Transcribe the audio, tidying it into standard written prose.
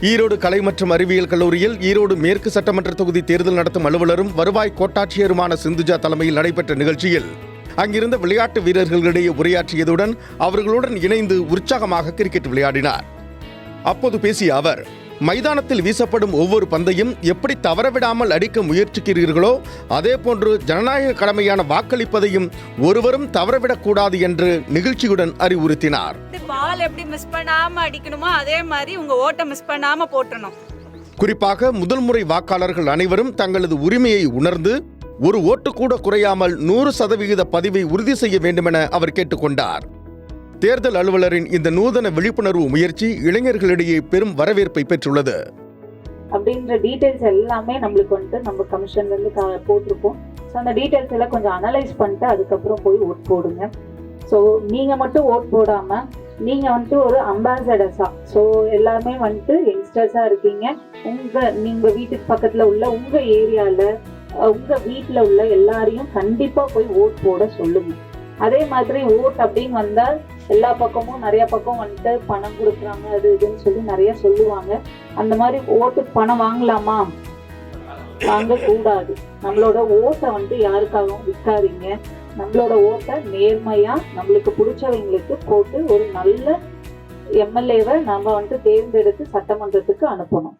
ஈரோடு கலை மற்றும் அறிவியல் கல்லூரியில் ஈரோடு மேற்கு சட்டமன்ற தொகுதி தேர்தல் நடத்தும் அலுவலரும் வருவாய் கோட்டாட்சியருமான சிந்துஜா தலைமையில் நடைபெற்ற நிகழ்ச்சியில் அங்கிருந்த விளையாட்டு வீரர்களிடையே உரையாற்றியதுடன் அவர்களுடன் இணைந்து உற்சாகமாக கிரிக்கெட் விளையாடினார். அப்போது பேசிய அவர், மைதானத்தில் வீசப்படும் ஒவ்வொரு பந்தையும் எப்படி தவறவிடாமல் அடிக்க முயற்சிக்கிறீர்களோ அதேபோன்று ஜனநாயக கடமையான வாக்களிப்பதையும் ஒருவரும் தவறவிடக்கூடாது என்று நிகழ்ச்சியுடன் அறிவுறுத்தினார். பால் எப்படி மிஸ் பண்ணாம அடிக்கணுமோ அதே மாதிரி உங்க ஓட்டை மிஸ் பண்ணாம போட்டணும். குறிப்பாக முதல் முறை வாக்காளர்கள் அனைவரும் தங்களது உரிமையை உணர்ந்து ஒரு ஓட்டு கூட குறையாமல் 100% பதிவை உறுதி செய்ய வேண்டுமென அவர் கேட்டுக்கொண்டார். தேர்தல் அலுவலரின் இந்த நூதன விழிப்புணர்வு முயற்சி இளைஞர்களிடையே பெரும் வரவேற்பை பெற்றுள்ளது. அப்படின்ற டீடைல்ஸ் எல்லாமே நம்மளுக்கு வந்துட்டு நம்ம கமிஷன்ல இருந்து போட்டிருக்கோம். ஸோ அந்த டீடைல்ஸ் எல்லாம் கொஞ்சம் அனலைஸ் பண்ணிட்டு அதுக்கப்புறம் போய் ஓட் போடுங்க. ஸோ நீங்க மட்டும் ஓட் போடாம நீங்க வந்துட்டு ஒரு அம்பாசடர்ஸா, ஸோ எல்லாருமே வந்துட்டு யங்ஸ்டர்ஸா இருக்கீங்க. நீங்க வீட்டுக்கு பக்கத்துல உள்ள உங்க ஏரியால உங்க வீட்டுல உள்ள எல்லாரையும் கண்டிப்பா போய் ஓட் போட சொல்லுங்க. அதே மாதிரி ஓட் அப்படின்னு வந்தால் எல்லா பக்கமும் நிறைய பக்கம் வந்துட்டு பணம் கொடுக்குறாங்க அது இதுன்னு சொல்லி நிறைய சொல்லுவாங்க. அந்த மாதிரி ஓட்டு பணம் வாங்கலாமா? வாங்க கூடாது. நம்மளோட ஓட்டை வந்துட்டு யாருக்காகவும் விற்காதீங்க. நம்மளோட ஓட்டை நேர்மையா நம்மளுக்கு பிடிச்சவங்களுக்கு போட்டு ஒரு நல்ல எம்எல்ஏவை நம்ம வந்துட்டு தேர்ந்தெடுத்து சட்டமன்றத்துக்கு அனுப்பணும்.